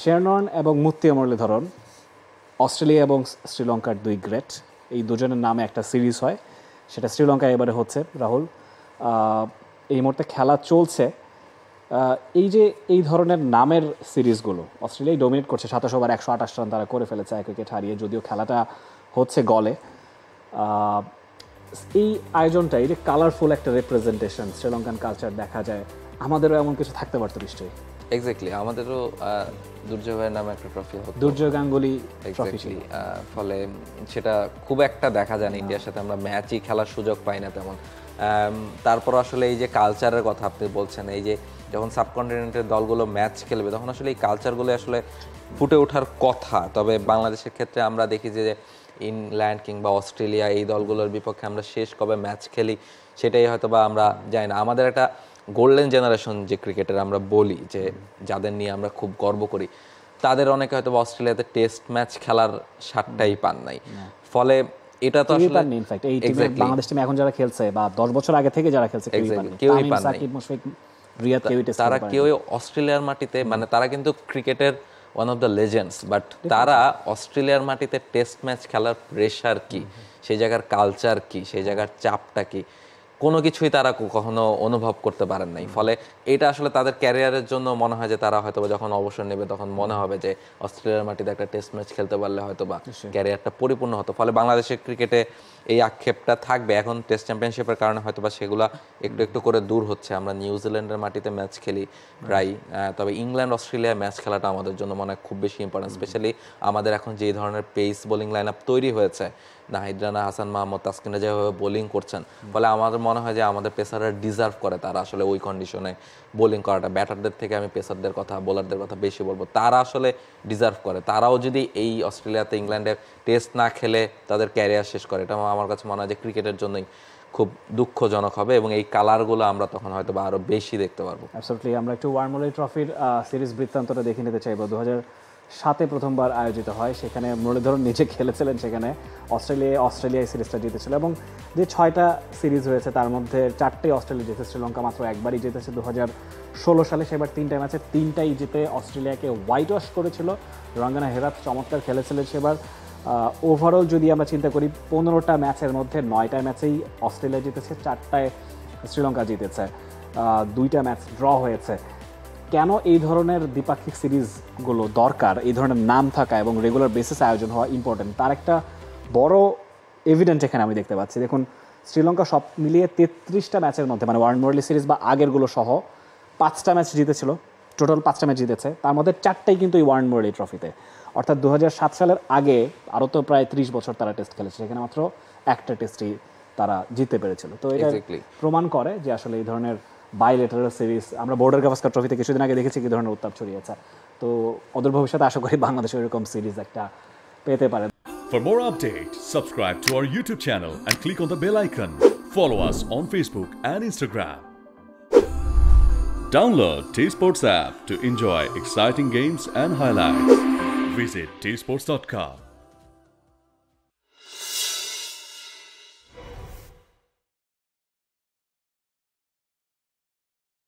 শেরনন এবং মুত্তিয়া মুরলীধরন অস্ট্রেলিয়া এবং শ্রীলঙ্কার দুই গ্রেট, এই দুজনের নামে একটা সিরিজ হয়, সেটা শ্রীলঙ্কায় এবারে হচ্ছে। রাহুল, এই মুহূর্তে খেলা চলছে। এই যে এই ধরনের নামের সিরিজগুলো অস্ট্রেলিয়ায় ডোমিনেট করছে, 27 ওভার 128 রান তারা করে ফেলেছে 1 উইকেট হারিয়ে, যদিও খেলাটা হচ্ছে গলে। এই আয়োজনটা, এই যে কালারফুল একটা রিপ্রেজেন্টেশন, শ্রীলঙ্কান কালচার দেখা যায়, আমাদেরও এমন কিছু থাকতে পারতো নিশ্চয়ই। এক্স্যাক্টলি, আমাদেরও দুর্জয় ভাইয়ের নামে একটা ট্রফি হতো, দুর্জয় গাঙ্গুলি ট্রফি ছিল। ফলে সেটা খুব একটা দেখা যায় না, ইন্ডিয়ার সাথে আমরা ম্যাচই খেলার সুযোগ পাই না তেমন। তারপর আসলে এই যে কালচারের কথা আপনি বলছেন, এই যে যখন সাবকন্টিনেন্টের দলগুলো ম্যাচ খেলবে তখন আসলে এই কালচারগুলো আসলে ফুটে ওঠার কথা। তবে বাংলাদেশের ক্ষেত্রে আমরা দেখি যে ইংল্যান্ড কিংবা অস্ট্রেলিয়া এই দলগুলোর বিপক্ষে আমরা শেষ কবে ম্যাচ খেলি সেটাই হয়তো বা আমরা জানি না। আমাদের একটা গোল্ডেন জেনারেশন যে ক্রিকেটার আমরা বলি, যে যাদের নিয়ে আমরা খুব গর্ব করি, তাদের অনেকে হয়তো অস্ট্রেলিয়াতে টেস্ট ম্যাচ খেলার স্বাদটাই পান নাই। ফলে এটা তো আসলে ইনফ্যাক্ট এই টিমে, বাংলাদেশ টিমে এখন যারা খেলছে বা 10 বছর আগে থেকে যারা খেলছে কেউই পান নাই, তারা কেউই অস্ট্রেলিয়ার মাটিতে, মানে তারা কিন্তু ক্রিকেটের one of the legends, but তারা অস্ট্রেলিয়ার মাটিতে টেস্ট ম্যাচ খেলার প্রেশার কি, সেই জায়গার কালচার কি, সেই জায়গার চাপটা কি, কোনো কিছুই তারা কখনো অনুভব করতে পারেন নাই। ফলে এটা আসলে তাদের ক্যারিয়ারের জন্য মনে হয় যে তারা হয়তো যখন অবসর নেবে তখন মনে হবে যে অস্ট্রেলিয়ার মাটিতে একটা টেস্ট ম্যাচ খেলতে পারলে হয়তো বা ক্যারিয়ারটা পরিপূর্ণ হতো। ফলে বাংলাদেশের ক্রিকেটে এই আক্ষেপটা থাকবে। এখন টেস্ট চ্যাম্পিয়নশিপের কারণে হয়তো বা সেগুলা একটু একটু করে দূর হচ্ছে। আমরা নিউজিল্যান্ডের মাটিতে ম্যাচ খেলি প্রায়, তবে ইংল্যান্ড অস্ট্রেলিয়া ম্যাচ খেলাটা আমাদের জন্য মনে হয় খুব বেশি ইম্পর্টেন্ট। স্পেশালি আমাদের এখন যে ধরনের পেস বোলিং লাইন আপ তৈরি হয়েছে, নাহিদ রানা, হাসান মাহমুদ, তাসকিনরা যেভাবে বোলিং করছেন, ফলে আমাদের মনে হয় যে আমাদের পেসাররা ডিজার্ভ করে তারা আসলে ওই কন্ডিশনে বোলিং করাটা। ব্যাটারদের থেকে আমি পেসারদের কথা, বোলারদের কথা বেশি বলবো, তারা আসলে ডিজার্ভ করে। তারাও যদি এই অস্ট্রেলিয়াতে ইংল্যান্ডের টেস্ট না খেলে তাদের ক্যারিয়ার শেষ করে, এটা আমার কাছে মনে হয় যে ক্রিকেটের জন্যই খুব দুঃখজনক হবে, এবং এই কালারগুলো আমরা তখন হয়তো বা আরও বেশি দেখতে পারবো। অ্যাবসলিউটলি। আমরা একটু ওয়ার্মলি ট্রফির সিরিজ বৃত্তান্তটা দেখে নিতে চাইবো। 2007-এ প্রথমবার আয়োজিত হয়, সেখানে মুরলীধরন নিজে খেলেছিলেন, সেখানে অস্ট্রেলিয়ায় সিরিজটা জিতেছিল, এবং যে 6টা সিরিজ হয়েছে তার মধ্যে 4টেই অস্ট্রেলিয়া জিতেছে, শ্রীলঙ্কা মাত্র একবারই জিতেছে 2016 সালে, সেবার 3টা ম্যাচে 3টাই জিতে অস্ট্রেলিয়াকে হোয়াইট ওয়াশ করেছিল। রঙ্গনা হেরাত চমৎকার খেলেছিলেন সেবার। ওভারঅল যদি আমরা চিন্তা করি, 15টা ম্যাচের মধ্যে 9টা ম্যাচেই অস্ট্রেলিয়া জিতেছে, 4টায় শ্রীলঙ্কা জিতেছে, 2টা ম্যাচ ড্র হয়েছে। কেন এই ধরনের দ্বিপাক্ষিক সিরিজগুলো দরকার, এই ধরনের নাম থাকা এবং রেগুলার বেসিস আয়োজন হওয়া ইম্পর্টেন্ট, তার একটা বড় এভিডেন্ট এখানে আমি দেখতে পাচ্ছি। দেখুন, শ্রীলঙ্কা সব মিলিয়ে 33টা ম্যাচের মধ্যে, মানে ওয়ার্ল্ড মুরলি সিরিজ বা আগেরগুলো সহ 5টা ম্যাচ জিতেছিল, টোটাল 5টা ম্যাচ জিতেছে, তার মধ্যে 4টাই কিন্তু এই ওয়ার্ল্ড মুরলি ট্রফিতে। অর্থাৎ 2007 সালের আগে আরও তো প্রায় 30 বছর তারা টেস্ট খেলেছে, সেখানে মাত্র একটা টেস্টই তারা জিততে পেরেছিল। তো এটা প্রমাণ করে যে আসলে এই ধরনের বাইলেটারাল সিরিজ, আমরা বর্ডার গাভাস্কার ট্রফিতে কিছুদিন আগে দেখেছি কি ধরনের উত্তাপ ছড়িয়েছে। তো ওদের ভবিষ্যতে আশা করি বাংলাদেশ এরকম সিরিজ একটা পেতে পারে। For more updates, subscribe to our YouTube channel and click on the bell icon. Follow us on Facebook and Instagram. Download T-Sports app to enjoy exciting games and highlights. Visit tsports.com.